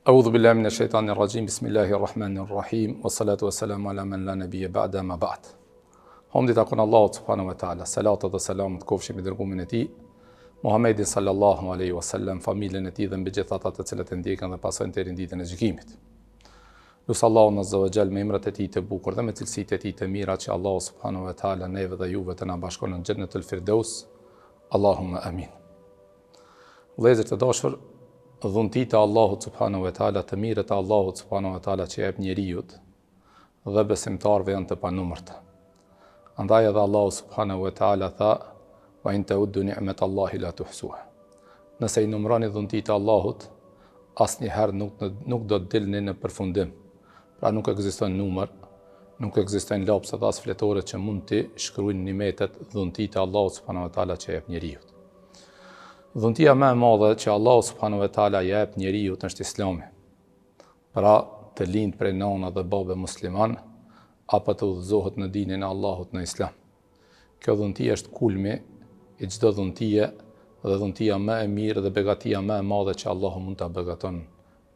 A'udhu billahi minash shaitanir rajim. Bismillahir rahim. Wassalatu wassalamu ala man la nabiyya ba'da ma ba'd. Hamdi takon Allahu subhanahu wa ta'ala. Salatu dhe salamu të kofshim i dërgumin e tij, Muhammedin sallallahu alaihi wasallam, familjen e tij dhe mbi gjithë ata të cilët e ndjekën dhe pasojnë deri në ditën e gjykimit. Lutë Allahun azza wa jall me emrat e tij të bukur dhe me cilësitë e tij të mira që Allahu subhanahu wa ta'ala neve dhe juve të na bashkon në xhennetul firdaus. Allahumma amin. Vëllezër të dashur, dhuntit e Allahut subhanahu wa ta'ala, të mirët e Allahut subhanahu wa ta'ala që jep njeriut dhe besimtarve janë të panumërta. Andaj edhe Allahu subhanahu wa ta'ala tha: "Wa in ta'uddu ni'matallahi la tuhsuha." Nëse i numëroni dhuntit e Allahut, asnjëherë nuk do të dilni në përfundim. Pra nuk ekziston numër, nuk ekzistojnë lapsa dhe as fletore që mund të shkruajnë nimetet dhuntit e Allahut subhanahu wa ta'ala që jep njeriut. Dhuntia më e madhe që Allahu subhanahu wa ta'ala jep njeriu është Islami. Pra të lind prej nana dhe babe musliman, apo të udhëzohet në dinin e Allahut në Islam. Kjo dhuntie është kulmi i çdo dhuntie dhe dhuntia më e mirë dhe begatia më e madhe që Allahu mund ta begaton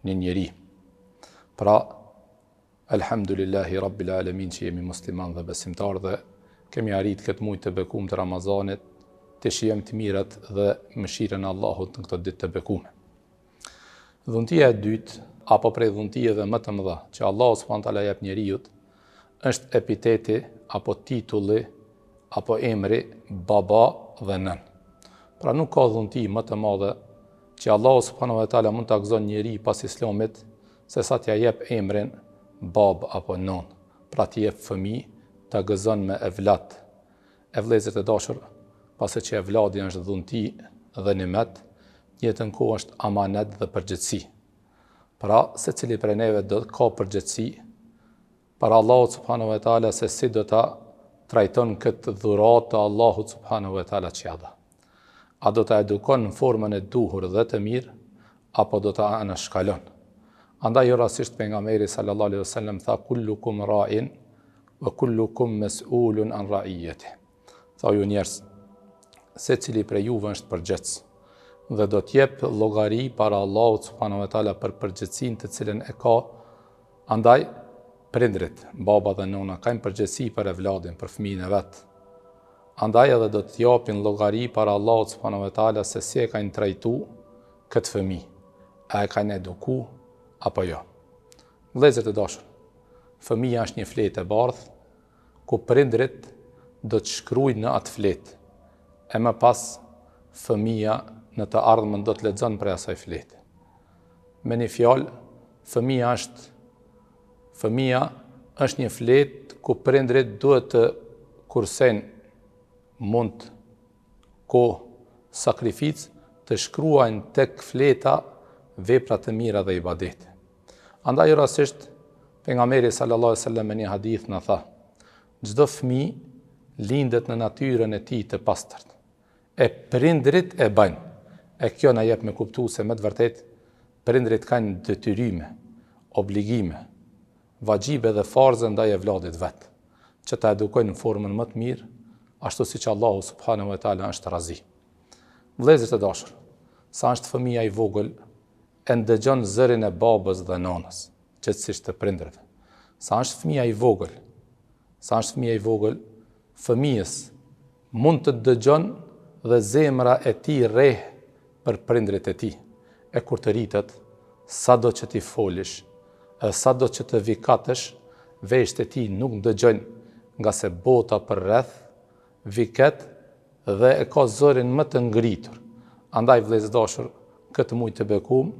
një njeri. Pra, alhamdulillahi rabbil alamin që jemi musliman dhe besimtar dhe kemi arrit këtë muaj të bekuar të Ramazanit, të shijojmë të mirat dhe mëshirën e Allahut në këtë ditë të bekuar. Dhuntia e dytë, apo prej dhuntieve më të mëdha që Allahu subhanahu wa taala jep njeriu, është epiteti apo titulli apo emri baba dhe nën. Pra nuk ka dhunti më të madhe që Allahu subhanahu wa taala mund ta gëzon njeriu pas Islamit se sa t'ia jep emrin bab apo nën. Pra t'i jep fëmijë, ta gëzon me evlat. E vëllezër të dashur, pasi që evladi është dhunti dhe nimet, jetën kohë është amanet dhe përgjithësi. Pra, se cili prej neve do ka përgjithësi, para Allahut subhanahu wa ta'ala se si do ta trajton këtë dhuratë të Allahut subhanahu wa ta'ala që ja dha. A do ta edukon në formën e duhur dhe të mirë, apo do ta anashkalon. Andaj jo rastisht pejgamberi sallallahu alaihi wasallam tha: "Kullukum ra'in wa kullukum mas'ulun an ra'iyatihi." Tha: ju njerëz, secili prej juve është përgjithës dhe do t'jep llogari para Allahut subhanahu wa taala për përgjithësinë të cilën e ka. Andaj prindrit, baba dhe nona kanë përgjithësi për evladin, për fëmijën e vet. Andaj edhe do t'japin llogari para Allahut subhanahu wa taala se si e kanë trajtuar këtë fëmijë. A e kanë edukuar apo jo? Vëllezër të dashur, fëmia është një fletë e bardhë ku prindrit do të shkruajnë në atë fletë. E më pas, fëmia në të ardhmen do të lexon prej asaj flete. Me një fjalë, fëmia është një fletë ku prindrit duhet të kursejnë mund, kohë, sakrificë të shkruajnë tek fleta vepra të mira dhe ibadete. Andaj rastisht pejgamberi sallallahu alaihi wasallam në një hadith na tha: çdo fëmijë lindet në natyrën e tij të pastërt. E prindrit e bajnë. E kjo na jep me kuptu se me të vërtet prindrit kanë detyrime, obligime, vaxhibe dhe farze ndaj evladit vet, që ta edukojnë në formën më të mirë, ashtu siç Allahu subhanahu wa taala është razi. Vëllezër të dashur, sa është fëmia i vogël, e ndëgjon zërin e babës dhe nanës, gjithsesi të prindërve. Sa është fëmia i vogël, fëmijës mund të dëgjon dhe zemra e tij rreh për prindrit e tij. E kur të rritet, sado që ti folish, sado që të vikatësh, veshët e tij nuk dëgjojnë, nga se bota për rreth viket dhe e ka zërin më të ngritur. Andaj vëllezër dashur, këtë muaj të bekuar,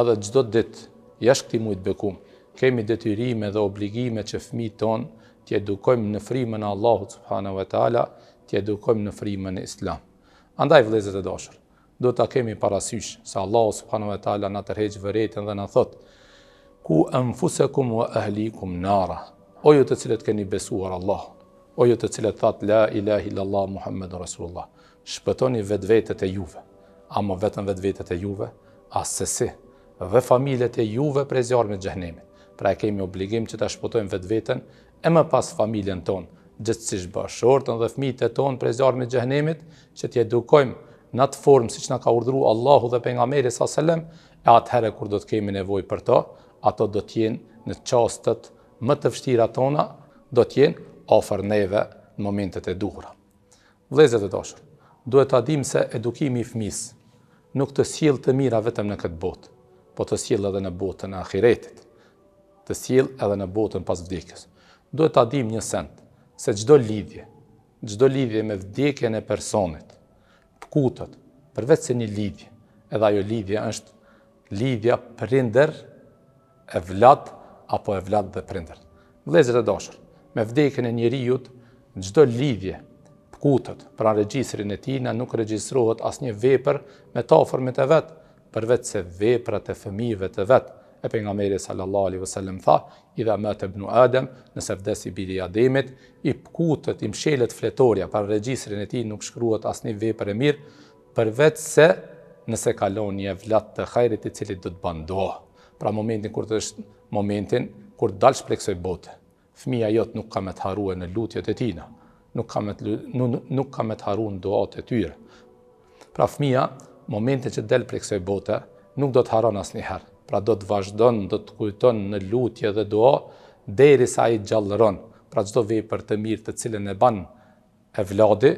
edhe çdo ditë jashtë këtij muaji të bekuar, kemi detyrime dhe obligime që fëmijët tonë t'i edukojmë në frymën e Allahut subhanahu wa taala, t'i edukojmë në frymën e Islam. Andaj vëllezër të dashur, do ta kemi parasysh se Allahu subhanahu wa taala na tërheq vërtetën dhe na thot: "Ku anfusakum wa ahlikum nara." O ju të cilët keni besuar Allah, o ju të cilët that la ilaha illallah Muhammedur Rasulullah, shpëtoni vetvetet e juve. Ama vetëm vetvetet e juve, as se dhe familjet e juve prej zjarmit të xhenemit. Pra e kemi obligim që ta shpëtojmë vetveten e më pas familjen tonë, gjithsesi bashkëshortën dhe fëmijët e tonë prej zjarmit të xhenemit, që t'i edukojmë në atë formë siç na ka urdhëruar Allahu dhe pejgamberi sallallahu alajhi wasallam, e atëherë kur do të kemi nevojë për to, ato do të jenë në çastet më të vështira tona, do të jenë afër neve në momentet e duhura. Vëllezër të dashur, duhet ta dimë se edukimi i fëmisë nuk të sjell të mira vetëm në këtë botë, po të sjell edhe në botën e ahiretit, të sjell edhe në botën pas vdekjes. Duhet ta dimë një send, se çdo lidhje me vdekjen e personit, pkutet, përveç se një lidhje, edhe ajo lidhje është lidhja prindër e vllad apo e vllad dhe prindër. Vëllezër të dashur, me vdekjen e njerijut, çdo lidhje pkutet, pra regjistrin e tij nuk regjistrohet asnjë vepër me të afërmit e vet, përveç se veprat e fëmijëve të vet. E pejgamberi sallallahu alaihi wasallam tha: "Idha mata ibnu Adam", nëse vdes i biri i Ademit, i pkutet, i mshelet fletorja, para regjistrin e tij nuk shkruhet asnjë vepër e mirë, përveç se nëse kalon një vllad të hajrit i cili do të bën dua. Pra momentin kur dalsh prej kësaj bote, fëmia jot nuk ka me të harruar në lutjet e tina, nuk ka me të harruar në duat e tyre. Pra fëmia, momentin që del prej kësaj bote, nuk do të harron asnjëherë. Pra do të vazhdon, do të kujton në lutje dhe dua derisa ai gjallëron. Pra çdo vepër të mirë të cilën e bën e vladi,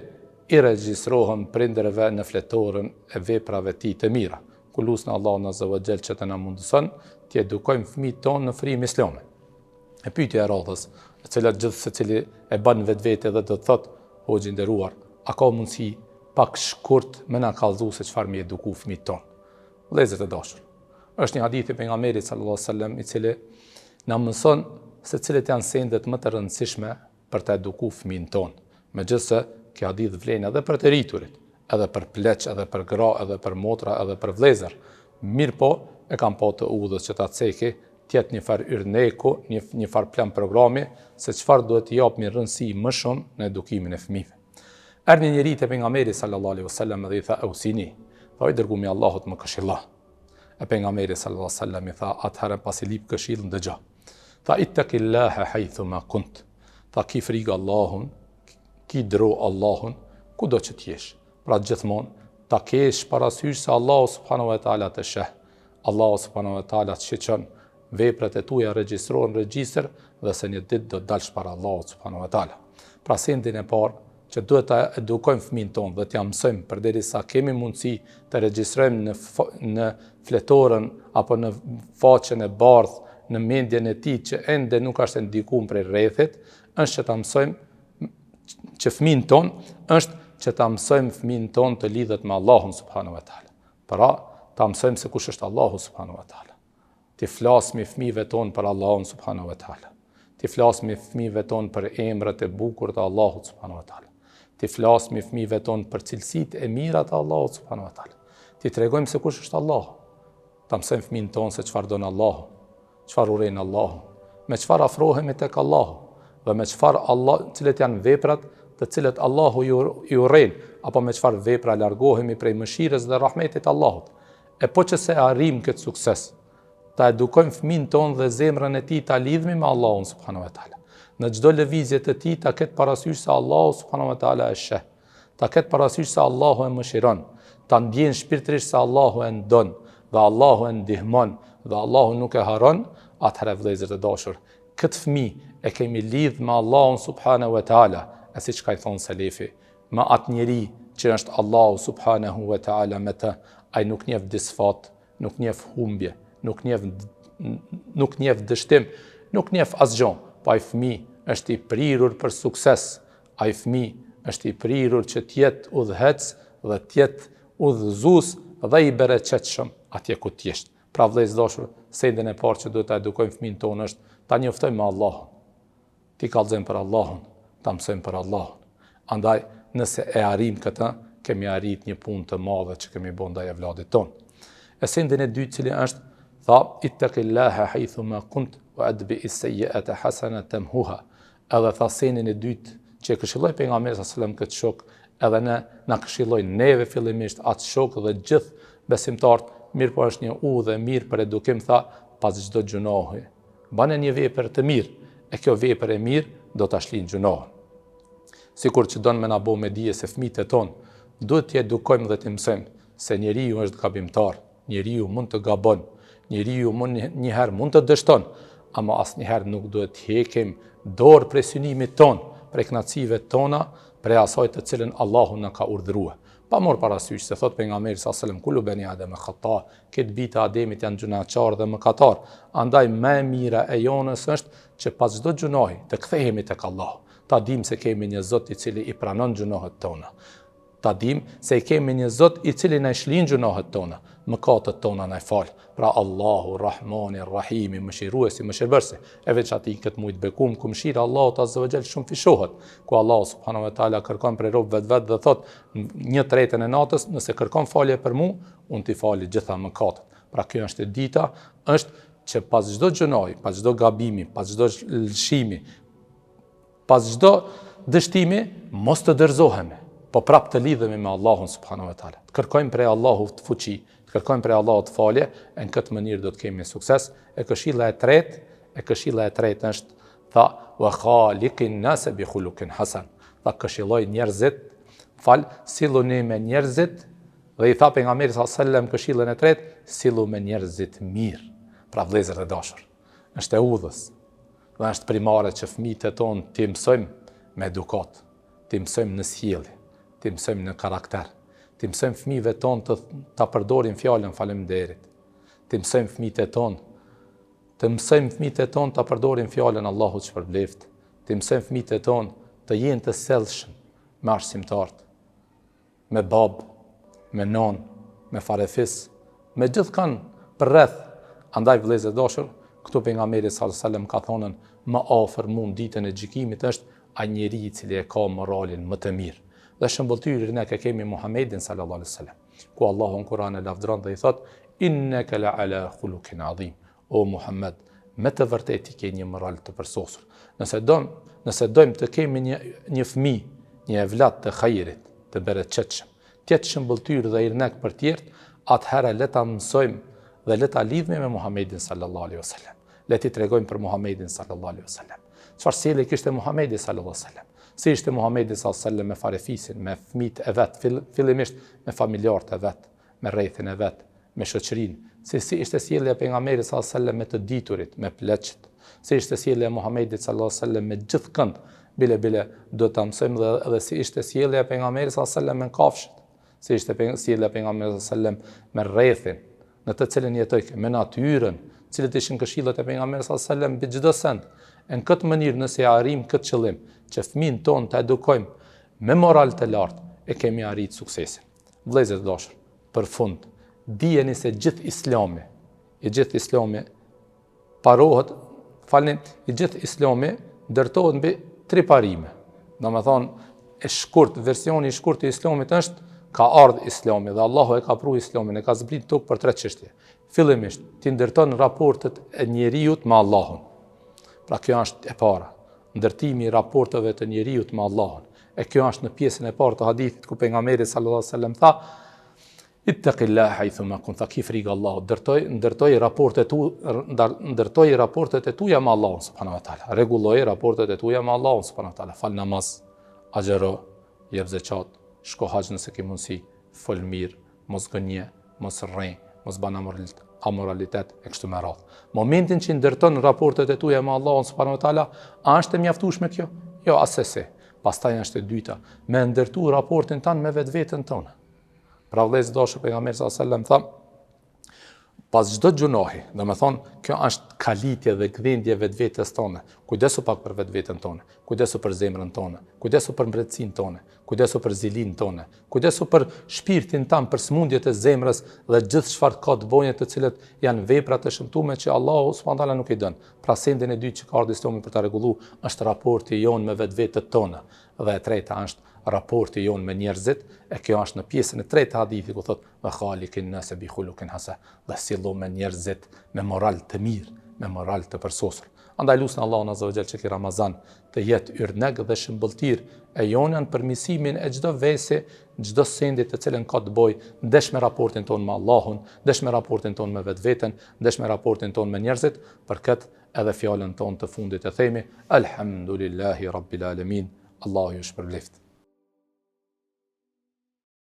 i regjistrohen prindërve në fletorin e veprave tij të mira. Ku lusna Allahun azza wa jall që të na mundëson të edukojmë fëmijët tonë në frym islame. E pyetja e radhës, e cila gjithë secili e bën vetvete dhe do të thotë: "Hoxhi i nderuar, a ka mundësi pak shkurt më na kallëzu se çfarë më eduku fëmijët tonë?" Vëllezër të dashur, është një hadith i pejgamberit sallallahu alajhi wasallam i cili na mëson se cilat janë sendet më të rëndësishme për të edukuar fëmijën tonë. Megjithëse kjo hadith vlen edhe për të rriturit, edhe për pleq, edhe për gra, edhe për motra, edhe për vëllezër. Mirë po, e kam pa të udhës që ta ceki, tjetë një farë yrneku, një farë plan programi, se çfarë duhet t'i japë një rëndësi më shumë në edukimin e fëmijëve. Erdhi një njeri te pejgamberi sallallahu alaihi wasallam dhe i tha: "Ausini", tha: "I dërguari i Allahut më këshilla." E pejgamberi sallallahu alaihi wasallam i tha: "Atëherë pas i lip këshillën dëgjoj." Tha: "Ittaqillaha haythu ma kunt." Tha: "Ki frikë Allahun, ki dro Allahun kudo që t'jesh." Pra gjithmonë ta kesh parasysh se Allahu subhanahu wa taala të sheh. Allahu subhanahu wa taala të shiqon veprat e tuaja, regjistrohen në regjistër dhe se një ditë do të dalsh para Allahut subhanahu wa taala. Pra sendin e parë që duhet ta edukojmë fëmijën tonë dhe t'ia mësojmë përderisa kemi mundësi të regjistrojmë në fletoren apo në faqen e bardhë, në mendjen e tij që ende nuk është ndikuar prej rrethit, është që ta mësojmë që fëmijën tonë të lidhet me Allahun subhanahu wa taala. Pra, ta mësojmë se kush është Allahu subhanahu wa taala. Ti flasmi fëmijëve tonë për Allahun subhanahu wa taala. Ti flasmi fëmijëve tonë për emrat e bukur të Allahut subhanahu wa taala. Ti flasmi fëmijëve tonë për cilësitë e mira të Allahut subhanahu wa taala. Ti tregojmë se kush është Allahu. Ta mësojmë fëmijën tonë se çfarë don Allahu, çfarë urren Allahu, me çfarë afrohemi tek Allahu dhe me çfarë cilat janë veprat të cilët Allahu i urren, apo me çfarë vepra largohemi prej mëshirës dhe rahmetit Allahut. E po që se arrim këtë sukses, ta edukojmë fëmijën tonë dhe zemrën e tij ta lidhmi me Allahun subhanahu wa taala. Në çdo lëvizje të tij ta ketë parasysh se Allahu subhanahu wa taala e sheh. Ta ketë parasysh se Allahu e mëshiron, ta ndjen shpirtërisht se Allahu e ndon dhe Allahu e ndihmon dhe Allahu nuk e haron. Atëherë vëllezër të dashur, këtë fëmijë e kemi lidh me Allahun subhanahu wa taala, e siç ka thonë selefi, me atë njeri që është Allahu subhanahu wa taala me të, ai nuk njeh disfat, nuk njeh humbje, nuk njeh dështim, nuk njeh asgjë. Po ai fëmijë është i prirur për sukses. Ai fëmijë është i prirur që të jetë udhëhec dhe të jetë udhëzues dhe i bereqetshëm atje ku të jesh. Pra vëllezër dashur, sendin e parë që duhet ta edukojmë fëmijën tonë është ta njoftojmë me Allahun. Ti kallëzojmë për Allahun, ta mësojmë për Allahun. Andaj, nëse e arrim këtë, kemi arrit një punë të madhe që kemi bën ndaj evladit tonë. E sendin e dytë cili është, tha: "Ittaqillaha haythu ma kunt wa adbi as-sayyi'ata hasanatan tamhuha." Edhe tha sendin e dytë që e këshilloi pejgamberi sallallahu alajhi wasallam këtë shok, edhe na këshilloi neve fillimisht atë shok dhe gjithë besimtarët, mirë po është një udhë e mirë për edukim, tha: "Pas çdo gjunohi, bane një vepër të mirë, e kjo vepër e mirë do ta shlinë gjunohën." Sikur që don me na bë me dije se fëmijët e tonë duhet të edukojmë dhe të mësojmë se njeriu është gabimtar, njeriu mund të gabon, njeriu njëherë mund të dështon, ama asnjëherë nuk duhet të hekim dorë prej synimit ton, prej kënaqësive tona, prej asaj të cilën Allahu na ka urdhëruar. Pa marrë parasysh se thot pejgamberi sallallahu alajhi wasallam kullu bani adem khata, këtë bitë Ademit janë gjunaqar dhe mëkatar. Andaj më e mira e jonës është që pas çdo gjunahi të kthehemi tek Allahu. Ta dim se kemi një Zot i cili i pranon gjunahet tona. Ta dim se kemi një Zot i cili na shlin gjunahet tona, mëkatet tona na fal. Pra Allahu Rahmani Rahimi, mëshiruesi, mëshirbërësi. E veç atij këtë mujt bekum ku mëshira Allahut azza wa jall shumë fishohet, ku Allahu subhanahu wa taala kërkon prej robëve vet dhe thot 1/3 e natës, nëse kërkon falje për mua, unë t'i fali gjitha mëkatet. Pra kjo është e dita, është që pas çdo gjunahi, pas çdo gabimi, pas çdo lëshimi, pas çdo dështimi, mos të dorëzohemi, po prap të lidhemi me Allahun subhanahu wa taala. Të kërkojmë prej Allahut fuqi, të kërkojmë prej Allahut falje, e në këtë mënyrë do të kemi sukses. E këshilla e tretë është tha wa khaliqin nas bi khuluqin hasan. Tha këshilloj njerëzit, silluni me njerëzit, dhe i tha pejgamberi sallallahu alajhi wasallam këshillën e tretë, sillu me njerëzit mirë. Pra vëllezër e dashur, është e udhës. Dhe është primare që fëmijët e tonë t'i mësojmë me edukat, t'i mësojmë në sjellje, t'i mësojmë në karakter, t'i mësojmë fëmijëve tonë ta përdorin fjalën faleminderit, t'i mësojmë fëmijët e tonë ta përdorin fjalën Allahut shpërbleft, t'i mësojmë fëmijët e tonë të jenë të sellshëm me arsimtarët, me babë, me nonë, me farefis, me gjithkan për rreth. Andaj vëllezër dashur, këtu pejgamberi sallallahu alajhi wasallam ka thonën më afër mund ditën e gjykimit është ai njeriu i cili e ka moralin më të mirë. Dhe shembulltyri ne kemi Muhamedit sallallahu alajhi wasallam, ku Allahu në Kur'an e lavdron dhe i thot innaka la ala khuluqin adhim. O Muhammed, me të vërtetë ke një moral të përsosur. Nëse dojmë të kemi një fëmijë, një evlat të xhairit, të bereqetshëm, të jetë shembulltyr dhe irnek për tjerë, atëherë le ta mësojmë dhe le ta lidhemi me Muhamedit sallallahu alaihi wasallam. Le t'i tregojmë për Muhamedit sallallahu alaihi wasallam. Çfarë sjellje kishte Muhamedi sallallahu alaihi wasallam? Si ishte Muhamedi sallallahu alaihi wasallam me farefisin, me fëmijët e vet, fillimisht me familjarët e vet, me rrethin e vet, me shoqërinë. Si ishte sjellja e pejgamberit sallallahu alaihi wasallam me të diturit, me pleqt. Si ishte sjellja e Muhamedit sallallahu alaihi wasallam me gjithkënd. Bile do ta mësojmë edhe si ishte sjellja e pejgamberit sallallahu alaihi wasallam me kafshët. Si ishte sjellja e pejgamberit sallallahu alaihi wasallam me rrethin, në të cilën jetoj, me natyrën, cilët ishin këshillat e pejgamberit sallallahu alaihi wasallam mbi çdo send. Në këtë mënyrë nëse arrim këtë qëllim, që fëmin ton të edukojmë me moral të lartë, e kemi arrit suksesin. Vëllezër të dashur, për fund, dijeni se gjithë Islami ndërtohet mbi 3 parime. Domethënë, versioni i shkurt i Islamit është ka ardhur Islami dhe Allahu e ka pru Islamin, e ka zbrit tokë për 3 çështje. Fillimisht, ti ndërton raportet e njeriut me Allahun. Pra kjo është e para, ndërtimi i raporteve të njeriut me Allahun. E kjo është në pjesën e parë të hadithit ku pejgamberi sallallahu alajhi wasallam tha: "Ittaqillaha haythuma kunt", tha ki frikë Allahut, ndërtoj raportet e tuaja me Allahun subhanahu wa taala. Rregulloj raportet e tuaja me Allahun subhanahu wa taala. Fal namaz, agjëro, jep zeqat, shko hax nëse ke mundësi, fol mirë, mos gënje, mos rrej, mos ban amoralitet e kështu me radhë. Momentin që ndërton raportet e tuaja me Allahun subhanahu wa taala, a është e mjaftueshme kjo? Jo, asese. Pastaj është e dyta, me ndërtu raportin tan me vetveten tonë. Pra vëllezër dashur, pejgamberi sallallahu alajhi wasallam tha, pas çdo gjunohi, domethënë kjo është kalitje dhe gdhendje vetvetes tonë. Kujdesu pak për vetveten tonë, kujdesu për zemrën tonë, kujdesu për mbretësinë tonë, kujdesu për zilinë tonë, kujdesu për shpirtin tan, për smundjet e zemrës dhe gjithë çfarë ka të bëjë të cilët janë vepra të shëmtuara që Allahu subhanahu taala nuk i don. Pra sendin e dytë që ka ardhur Islami për ta rregulluar është raporti jon me vetvetet tona. Dhe e treta është raporti jon me njerëzit, e kjo është në pjesën e tretë të hadithit ku thotë: "Wa khaliqin nas bi khuluqin hasan", dhe sillu me njerëzit me moral të mirë, me moral të përsosur. Andaj lutem Allahun azza wa jall që ky Ramazan të jetë yrneg dhe shëmbulltir e jonën për misimin e çdo vesi, çdo sendi të cilën ka të bëjë ndesh me raportin ton me Allahun, ndesh me raportin ton me vetveten, ndesh me raportin ton me njerëzit. Për këtë edhe fjalën ton të fundit e themi: Alhamdulillahi rabbil alamin. Allahu ju shpërbleft.